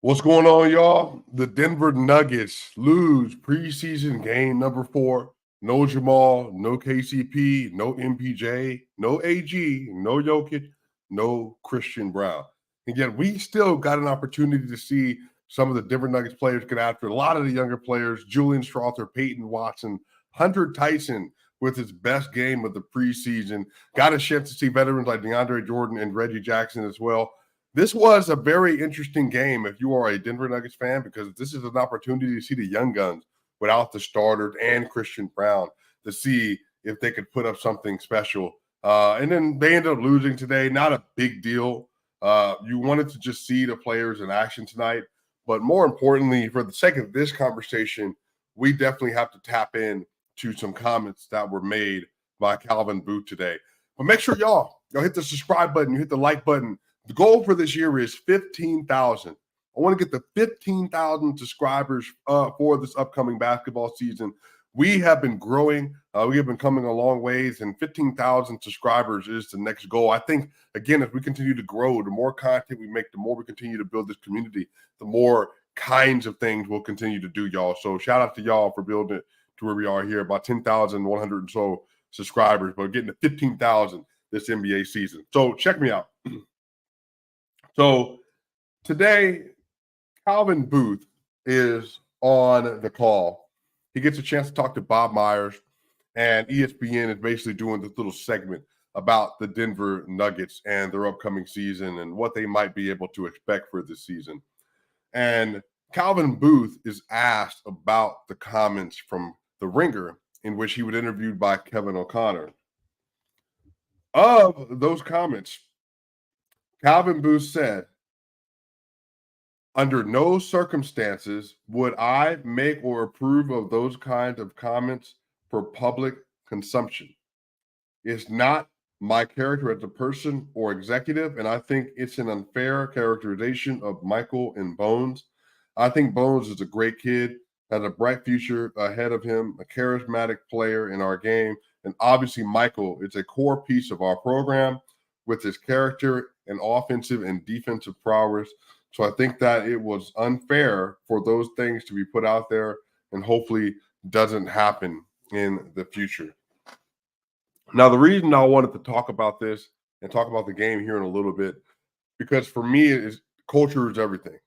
What's going on, y'all? The Denver Nuggets lose preseason game number 4. No Jamal, no KCP, no MPJ, no AG, no Jokic, no Christian Brown. And yet we still got an opportunity to see some of the Denver Nuggets players get after a lot of the younger players, Julian Strawther, Peyton Watson, Hunter Tyson with his best game of the preseason. Got a chance to see veterans like DeAndre Jordan and Reggie Jackson as well. This was a very interesting game if you are a Denver Nuggets fan, because this is an opportunity to see the young guns without the starters and Christian Brown to see if they could put up something special. And then they ended up losing today. Not a big deal. You wanted to just see the players in action tonight. But more importantly, for the sake of this conversation, we definitely have to tap in to some comments that were made by Calvin Booth today. But make sure y'all hit the subscribe button, you hit the like button. The goal for this year is 15,000. I want to get the 15,000 subscribers for this upcoming basketball season. We have been growing. We have been coming a long ways, and 15,000 subscribers is the next goal. I think, again, as we continue to grow, the more content we make, the more we continue to build this community, the more kinds of things we'll continue to do, y'all. So shout out to y'all for building it to where we are here, about 10,100 and so subscribers, but getting to 15,000 this NBA season. So check me out. So today, Calvin Booth is on the call. He gets a chance to talk to Bob Myers, and ESPN is basically doing this little segment about the Denver Nuggets and their upcoming season and what they might be able to expect for this season. And Calvin Booth is asked about the comments from The Ringer in which he was interviewed by Kevin O'Connor. Of those comments, Calvin Booth said, "Under no circumstances would I make or approve of those kinds of comments for public consumption. It's not my character as a person or executive, and I think it's an unfair characterization of Michael and Bones. I think Bones is a great kid, has a bright future ahead of him, a charismatic player in our game, and obviously Michael is a core piece of our program with his character and offensive and defensive prowess. So I think that it was unfair for those things to be put out there, and hopefully doesn't happen in the future." Now, the reason I wanted to talk about this and talk about the game here in a little bit, because for me, culture is everything.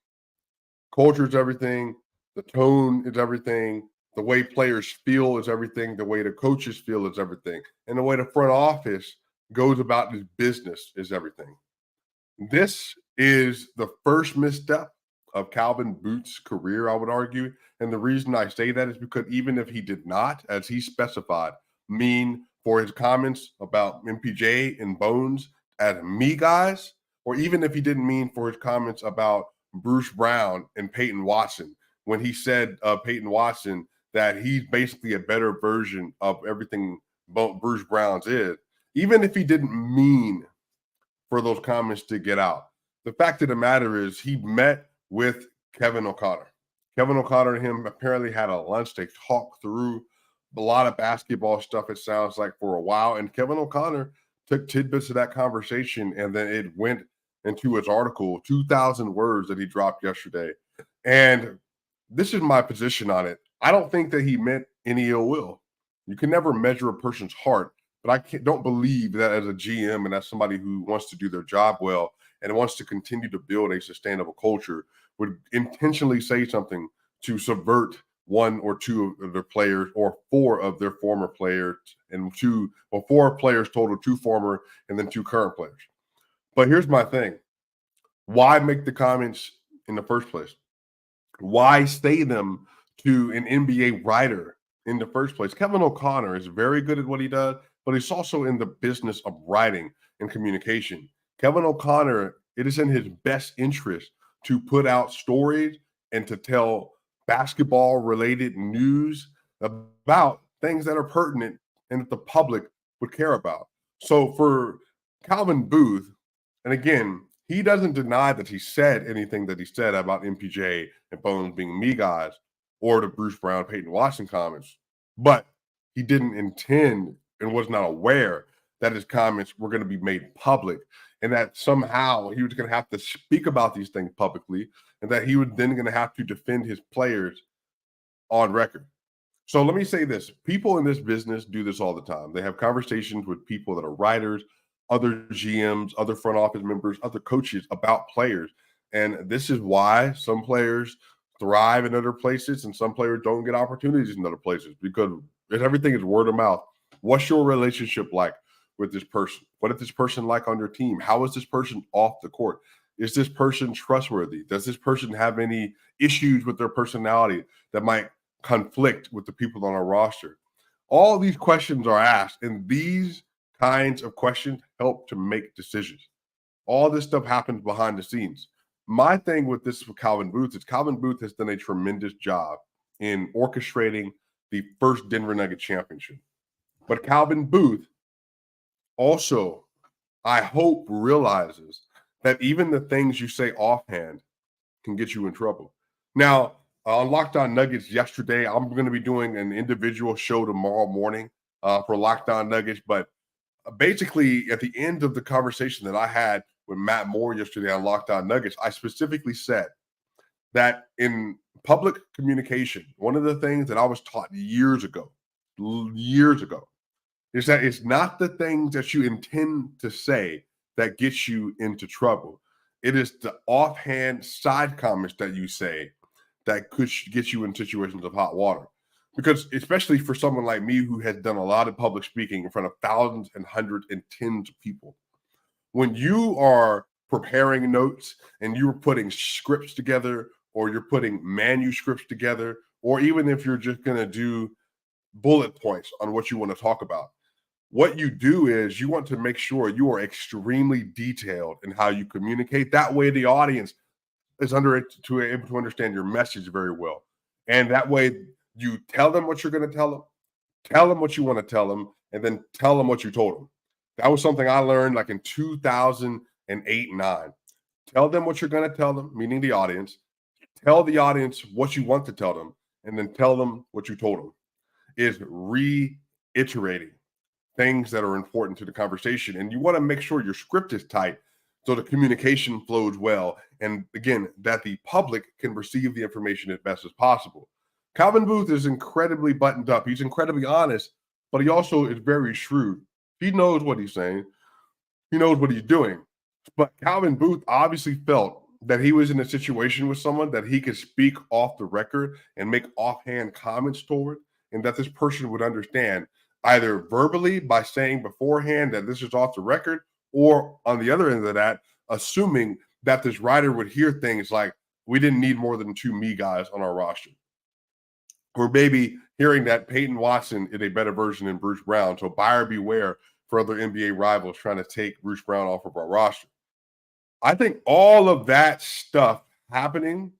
Culture is everything. The tone is everything. The way players feel is everything. The way the coaches feel is everything. And the way the front office goes about this business is everything. This is the first misstep of Calvin Booth's career, I would argue. And the reason I say that is because even if he did not, as he specified, mean for his comments about MPJ and Bones as me guys, or even if he didn't mean for his comments about Bruce Brown and Peyton Watson, when he said Peyton Watson that he's basically a better version of everything Bruce Brown's is, even if he didn't mean for those comments to get out, the fact of the matter is he met with Kevin O'Connor. Kevin O'Connor and him apparently had a lunch. They talked through a lot of basketball stuff, it sounds like, for a while. And Kevin O'Connor took tidbits of that conversation, and then it went into his article, 2,000 words that he dropped yesterday. And this is my position on it. I don't think that he meant any ill will. You can never measure a person's heart, but I don't believe that as a GM and as somebody who wants to do their job well and wants to continue to build a sustainable culture would intentionally say something to subvert one or two of their players or four of their former players, and four players total, two former and then two current players. But here's my thing. Why make the comments in the first place? Why say them to an NBA writer in the first place? Kevin O'Connor is very good at what he does, but he's also in the business of writing and communication. Kevin O'Connor, it is in his best interest to put out stories and to tell basketball-related news about things that are pertinent and that the public would care about. So for Calvin Booth, and again, he doesn't deny that he said anything that he said about MPJ and Bones being me guys or the Bruce Brown, Peyton Watson comments, but he didn't intend and was not aware that his comments were going to be made public and that somehow he was going to have to speak about these things publicly, and that he was then going to have to defend his players on record. So let me say this: people in this business do this all the time. They have conversations with people that are writers, other GMs, other front office members, other coaches about players. And this is why some players thrive in other places and some players don't get opportunities in other places, because everything is word of mouth. What's your relationship like with this person? What is this person like on your team? How is this person off the court? Is this person trustworthy? Does this person have any issues with their personality that might conflict with the people on our roster? All these questions are asked, and these kinds of questions help to make decisions. All this stuff happens behind the scenes. My thing with this with Calvin Booth is Calvin Booth has done a tremendous job in orchestrating the first Denver Nugget championship. But Calvin Booth also, I hope, realizes that even the things you say offhand can get you in trouble. Now, on Locked On Nuggets yesterday, I'm going to be doing an individual show tomorrow morning for Locked On Nuggets. But basically, at the end of the conversation that I had with Matt Moore yesterday on Locked On Nuggets, I specifically said that in public communication, one of the things that I was taught years ago, is that it's not the things that you intend to say that gets you into trouble. It is the offhand side comments that you say that could get you in situations of hot water. Because especially for someone like me who has done a lot of public speaking in front of thousands and hundreds and tens of people, when you are preparing notes and you're putting scripts together, or you're putting manuscripts together, or even if you're just going to do bullet points on what you want to talk about, what you do is you want to make sure you are extremely detailed in how you communicate. That way the audience is able to understand your message very well. And that way you tell them what you're going to tell them what you want to tell them, and then tell them what you told them. That was something I learned like in 2008, 9. Tell them what you're going to tell them, meaning the audience. Tell the audience what you want to tell them, and then tell them what you told them. Is reiterating things that are important to the conversation. And you want to make sure your script is tight so the communication flows well. And again, that the public can receive the information as best as possible. Calvin Booth is incredibly buttoned up. He's incredibly honest, but he also is very shrewd. He knows what he's saying. He knows what he's doing. But Calvin Booth obviously felt that he was in a situation with someone that he could speak off the record and make offhand comments toward, and that this person would understand either verbally by saying beforehand that this is off the record, or on the other end of that, assuming that this writer would hear things like, we didn't need more than 2 me guys on our roster. Or maybe hearing that Peyton Watson is a better version than Bruce Brown. So buyer beware for other NBA rivals trying to take Bruce Brown off of our roster. I think all of that stuff happening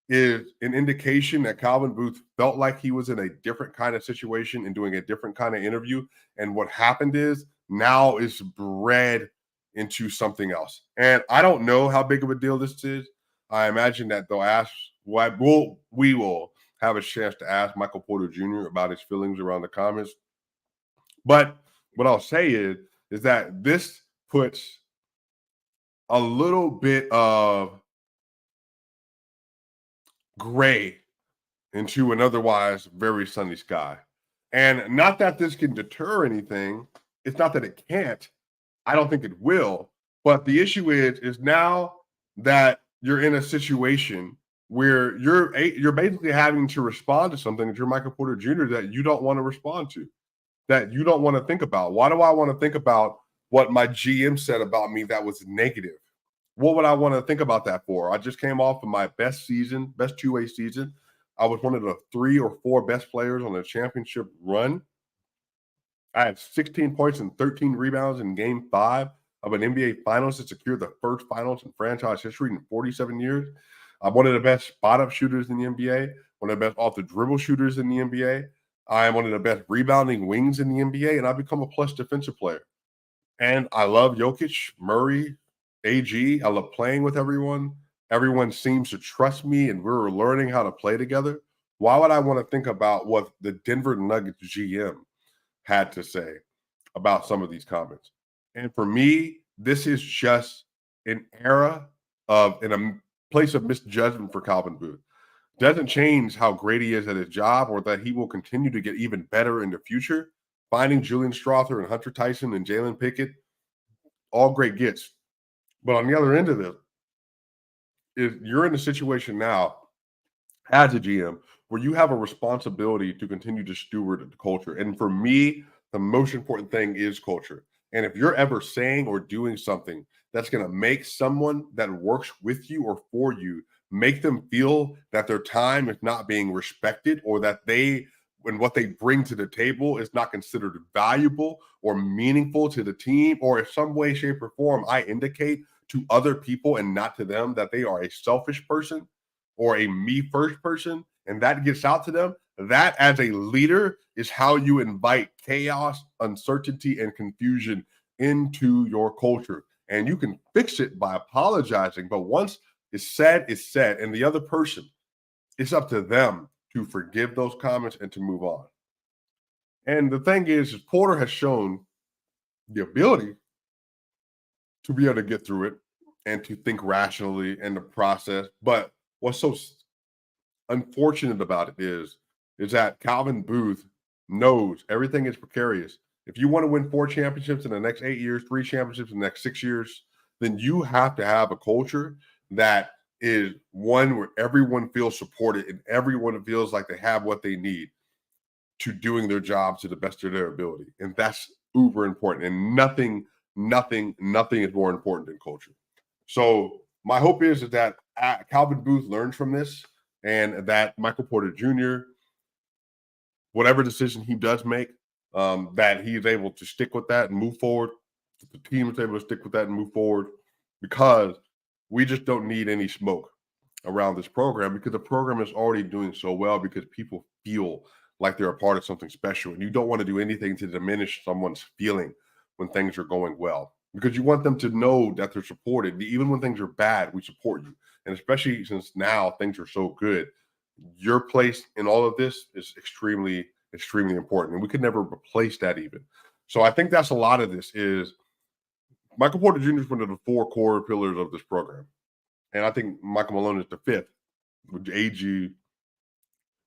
is an indication that Calvin Booth felt like he was in a different kind of situation and doing a different kind of interview. And what happened is now is bred into something else. And I don't know how big of a deal this is. I imagine that they'll ask, we will have a chance to ask Michael Porter Jr. about his feelings around the comments. But what I'll say is that this puts a little bit of gray into an otherwise very sunny sky. And not that this can deter anything. It's not that it can't. I don't think it will. But the issue is now that you're in a situation where you're basically having to respond to something that you're Michael Porter Jr. that you don't want to respond to, that you don't want to think about. Why do I want to think about what my GM said about me that was negative? What would I want to think about that for? I just came off of my best two-way season. I was one of the 3 or 4 best players on the championship run. I had 16 points and 13 rebounds in game 5 of an NBA Finals to secure the first Finals in franchise history in 47 years. I'm one of the best spot-up shooters in the NBA, one of the best off-the-dribble shooters in the NBA. I am one of the best rebounding wings in the NBA, and I've become a plus defensive player. And I love Jokic, Murray, AG. I love playing with everyone. Everyone seems to trust me, and we're learning how to play together. Why would I want to think about what the Denver Nuggets GM had to say about some of these comments? And for me, This is just an era of in a place of misjudgment for Calvin Booth. Doesn't change how great he is at his job or that he will continue to get even better in the future. Finding Julian Strother and Hunter Tyson and Jalen Pickett, all great gets. But on the other end of this, is you're in a situation now as a GM where you have a responsibility to continue to steward the culture. And for me, the most important thing is culture. And if you're ever saying or doing something that's going to make someone that works with you or for you make them feel that their time is not being respected or that they and what they bring to the table is not considered valuable or meaningful to the team, or in some way, shape, or form, I indicate to other people and not to them that they are a selfish person or a me first person, and that gets out to them, that as a leader is how you invite chaos, uncertainty, and confusion into your culture. And you can fix it by apologizing. But once it's said. And the other person, it's up to them to forgive those comments and to move on. And the thing is Porter has shown the ability to be able to get through it and to think rationally and the process. But what's so unfortunate about it is that Calvin Booth knows everything is precarious. If you want to win 4 championships in the next 8 years, 3 championships in the next 6 years, then you have to have a culture that is one where everyone feels supported and everyone feels like they have what they need to doing their jobs to the best of their ability. And that's uber important. And nothing is more important than culture. So my hope is that Calvin Booth learns from this and that Michael Porter Jr., whatever decision he does make, that he is able to stick with that and move forward. The team is able to stick with that and move forward, because we just don't need any smoke around this program, because the program is already doing so well because people feel like they're a part of something special. And you don't want to do anything to diminish someone's feeling when things are going well, because you want them to know that they're supported. Even when things are bad, we support you. And especially since now things are so good, your place in all of this is extremely important. And we could never replace that even. So I think that's a lot of this is Michael Porter Jr. is one of the 4 core pillars of this program. And I think Michael Malone is the 5th, with AG,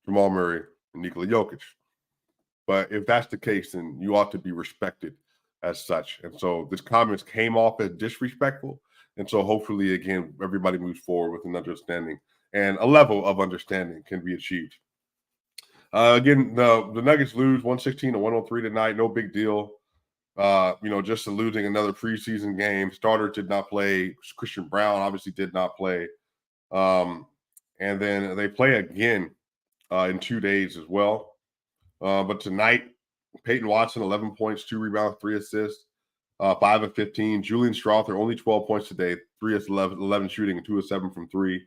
Jamal Murray, and Nikola Jokic. But if that's the case, then you ought to be respected as such. And so this comments came off as disrespectful. And so hopefully, again, everybody moves forward with an understanding, and a level of understanding can be achieved. Again, the Nuggets lose 116 to 103 tonight. No big deal. Just losing another preseason game. Starter did not play. Christian Brown obviously did not play. And then they play again in 2 days as well. But tonight, Peyton Watson, 11 points, 2 rebounds, 3 assists, 5 of 15. Julian Strother, only 12 points today, 3 of 11 shooting, and 2 of 7 from 3.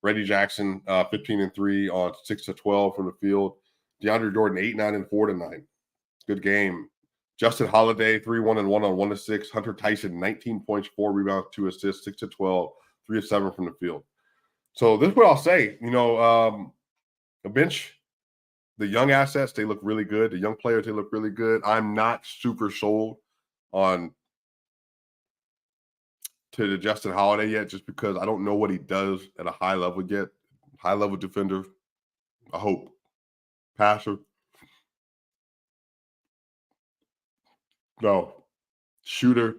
Reggie Jackson, 15 and 3 on 6 of 12 from the field. DeAndre Jordan, 8, 9, and 4 tonight. Good game. Justin Holiday, 3-1 and 1 on 1 of 6. Hunter Tyson, 19 points, 4 rebounds, 2 assists, 6 of 12, 3 of 7 from the field. So this is what I'll say. The bench, the young assets, they look really good. The young players, they look really good. I'm not super sold on to the Justin Holiday yet, just because I don't know what he does at a high level yet. High level defender, I hope. Passer, no. Shooter,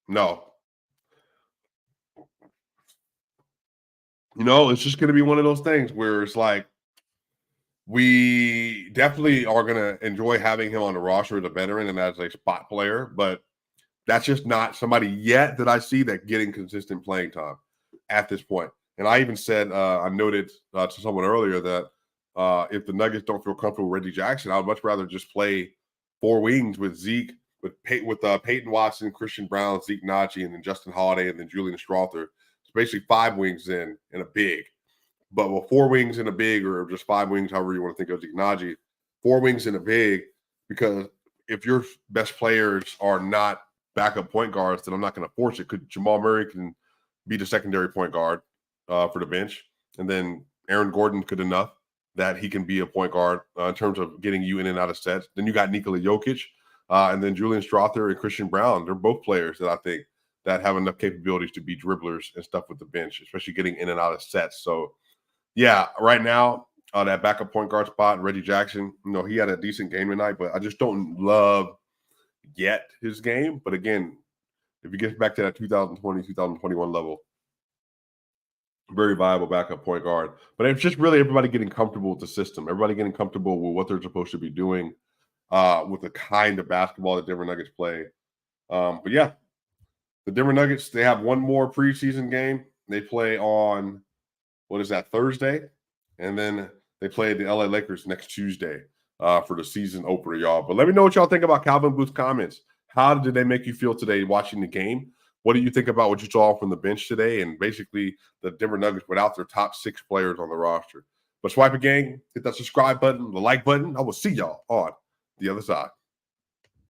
no. It's just going to be one of those things where it's like, we definitely are going to enjoy having him on the roster as a veteran and as a spot player, but that's just not somebody yet that I see that getting consistent playing time at this point. And I even said, I noted to someone earlier that if the Nuggets don't feel comfortable with Reggie Jackson, I would much rather just play 4 wings with Zeke, with Peyton Watson, Christian Brown, Zeke Naji, and then Justin Holiday, and then Julian Strother. It's basically 5 wings in and a big. But with 4 wings and a big, or just 5 wings, however you want to think of Zeke Naji, 4 wings and a big, because if your best players are not backup point guards, then I'm not going to force it. Jamal Murray can be the secondary point guard for the bench, and then Aaron Gordon could enough that he can be a point guard in terms of getting you in and out of sets. Then you got Nikola Jokic, And then Julian Strother and Christian Brown, they're both players that I think that have enough capabilities to be dribblers and stuff with the bench, especially getting in and out of sets. So, yeah, right now, that backup point guard spot, Reggie Jackson, he had a decent game tonight, but I just don't love yet his game. But again, if he gets back to that 2020, 2021 level, very viable backup point guard. But it's just really everybody getting comfortable with the system, everybody getting comfortable with what they're supposed to be doing, with the kind of basketball that Denver Nuggets play. But yeah, the Denver Nuggets, they have one more preseason game. They play on, what is that, Thursday? And then they play the LA Lakers next Tuesday for the season opener, y'all. But let me know what y'all think about Calvin Booth's comments. How did they make you feel today watching the game? What do you think about what you saw from the bench today and basically the Denver Nuggets without their top 6 players on the roster? But Swipe It Gang, hit that subscribe button, the like button. I will see y'all on the other side.